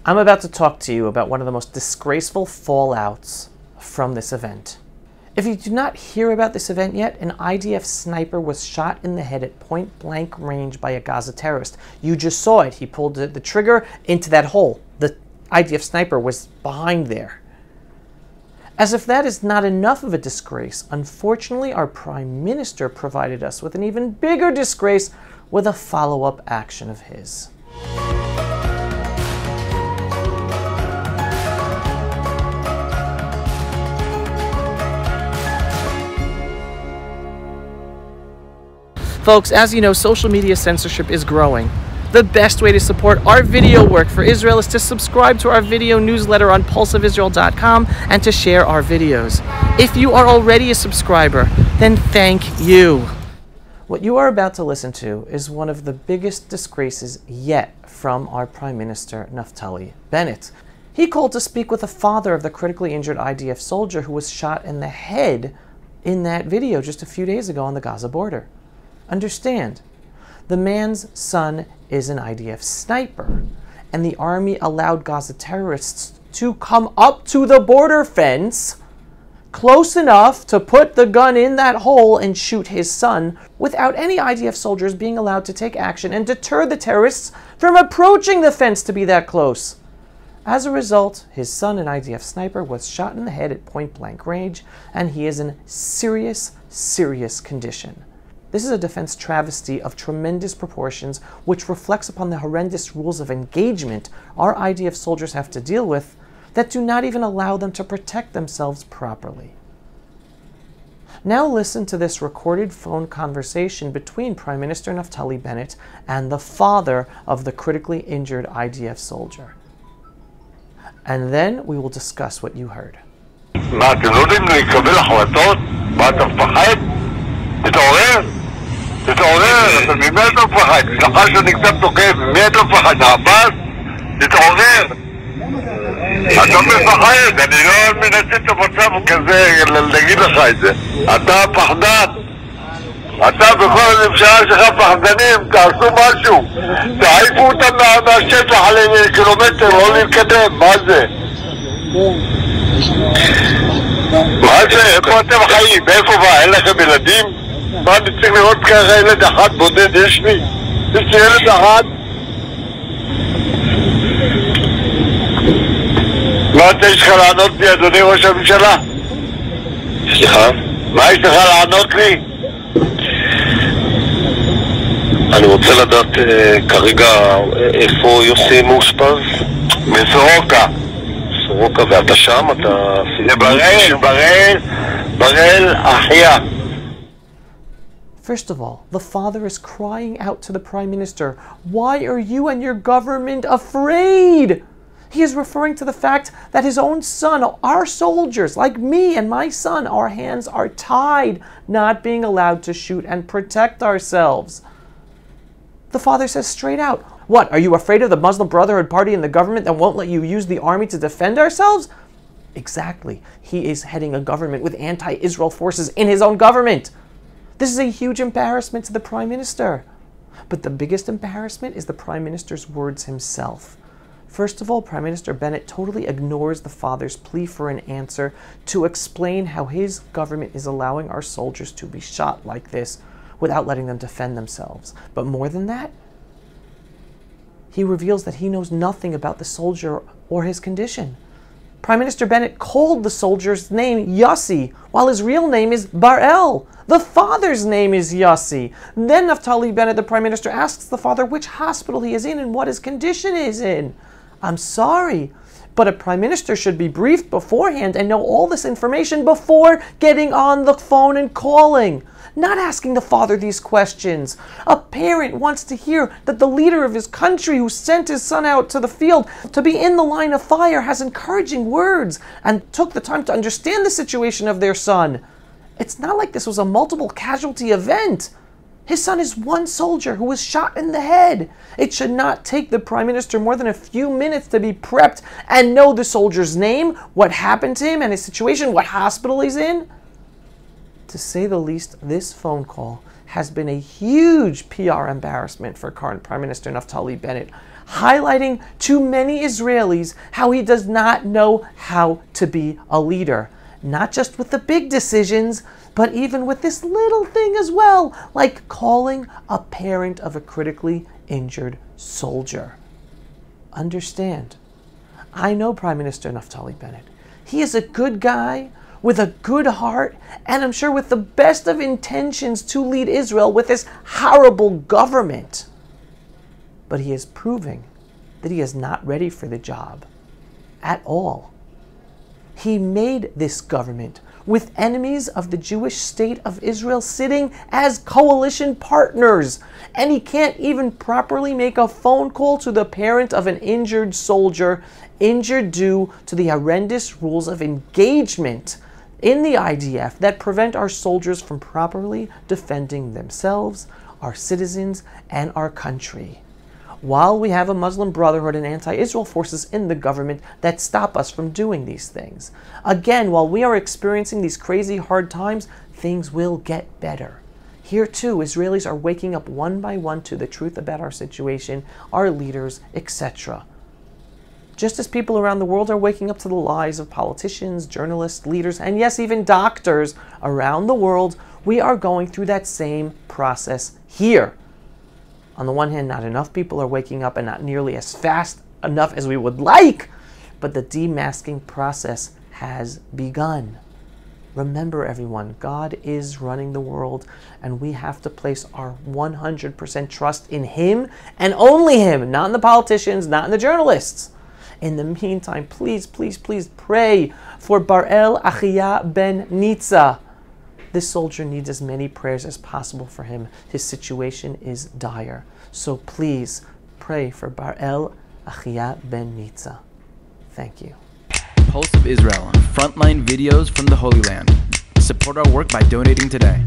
I'm about to talk to you about one of the most disgraceful fallouts from this event. If you do not hear about this event yet, an IDF sniper was shot in the head at point-blank range by a Gaza terrorist. You just saw it. He pulled the trigger into that hole. The IDF sniper was behind there. As if that is not enough of a disgrace, unfortunately, our Prime Minister provided us with an even bigger disgrace with a follow-up action of his. Folks, as you know, social media censorship is growing. The best way to support our video work for Israel is to subscribe to our video newsletter on pulseofisrael.com and to share our videos. If you are already a subscriber, then thank you. What you are about to listen to is one of the biggest disgraces yet from our Prime Minister, Naftali Bennett. He called to speak with the father of the critically injured IDF soldier who was shot in the head in that video just a few days ago on the Gaza border. Understand, the man's son is an IDF sniper, and the army allowed Gaza terrorists to come up to the border fence close enough to put the gun in that hole and shoot his son without any IDF soldiers being allowed to take action and deter the terrorists from approaching the fence to be that close. As a result, his son, an IDF sniper, was shot in the head at point-blank range, and he is in serious, serious condition. This is a defense travesty of tremendous proportions, which reflects upon the horrendous rules of engagement our IDF soldiers have to deal with that do not even allow them to protect themselves properly. Now listen to this recorded phone conversation between Prime Minister Naftali Bennett and the father of the critically injured IDF soldier. And then we will discuss what you heard. תתעורר, ממי אתה מפחד? שלך שנקצת תוקף, ממי אתה מפחד? מהעבאס? תתעורר! אתה מפחד, אני לא מנסה את המצב כזה להגיד לך את זה. אתה פחדן. אתה בכל הממשלה שלך פחדנים, תעשו משהו. תעיפו אותם מהשטח על קילומטר, לא להתקדם, מה זה? מה זה? איפה אתם חיים? מאיפה בא? אין לכם ילדים? מה אני צריך לראות ככה ילד אחד בודד יש לי? יש לי ילד אחד? מה אתה יש לך לענות לי אדוני ראש הממשלה? סליחה? מה יש לך לענות לי? אני רוצה לדעת כרגע איפה יוסי מאושפז? מסורוקה. סורוקה ואתה שם? אתה... זה בראל אחיה. First of all, the father is crying out to the Prime Minister, "Why are you and your government afraid?" He is referring to the fact that his own son, our soldiers, like me and my son, our hands are tied, not being allowed to shoot and protect ourselves. The father says straight out, "What, are you afraid of the Muslim Brotherhood Party in the government that won't let you use the army to defend ourselves?" Exactly. He is heading a government with anti-Israel forces in his own government. This is a huge embarrassment to the Prime Minister. But the biggest embarrassment is the Prime Minister's words himself. First of all, Prime Minister Bennett totally ignores the father's plea for an answer to explain how his government is allowing our soldiers to be shot like this without letting them defend themselves. But more than that, he reveals that he knows nothing about the soldier or his condition. Prime Minister Bennett called the soldier's name Yossi, while his real name is Bar-El. The father's name is Yossi. Then Naftali Bennett, the Prime Minister, asks the father which hospital he is in and what his condition is in. I'm sorry, but a Prime Minister should be briefed beforehand and know all this information before getting on the phone and calling. Not asking the father these questions. A parent wants to hear that the leader of his country who sent his son out to the field to be in the line of fire has encouraging words and took the time to understand the situation of their son. It's not like this was a multiple casualty event. His son is one soldier who was shot in the head. It should not take the Prime Minister more than a few minutes to be prepped and know the soldier's name, what happened to him and his situation, what hospital he's in. To say the least, this phone call has been a huge PR embarrassment for current Prime Minister Naftali Bennett, highlighting to many Israelis how he does not know how to be a leader. Not just with the big decisions, but even with this little thing as well, like calling a parent of a critically injured soldier. Understand, I know Prime Minister Naftali Bennett. He is a good guy with a good heart, and I'm sure with the best of intentions to lead Israel with this horrible government. But he is proving that he is not ready for the job at all. He made this government with enemies of the Jewish state of Israel sitting as coalition partners, and he can't even properly make a phone call to the parent of an injured soldier, injured due to the horrendous rules of engagement in the IDF that prevent our soldiers from properly defending themselves, our citizens, and our country. While we have a Muslim Brotherhood and anti-Israel forces in the government that stop us from doing these things. Again, while we are experiencing these crazy hard times, things will get better. Here too, Israelis are waking up one by one to the truth about our situation, our leaders, etc. Just as people around the world are waking up to the lies of politicians, journalists, leaders, and yes, even doctors around the world, we are going through that same process here. On the one hand, not enough people are waking up and not nearly as fast enough as we would like, but the demasking process has begun. Remember, everyone, God is running the world, and we have to place our 100% trust in Him and only Him, not in the politicians, not in the journalists. In the meantime, please, please, please pray for Baral Achia ben Nitza. This soldier needs as many prayers as possible for him. His situation is dire. So please pray for Baral Achia ben Nitza. Thank you. Pulse of Israel, frontline videos from the Holy Land. Support our work by donating today.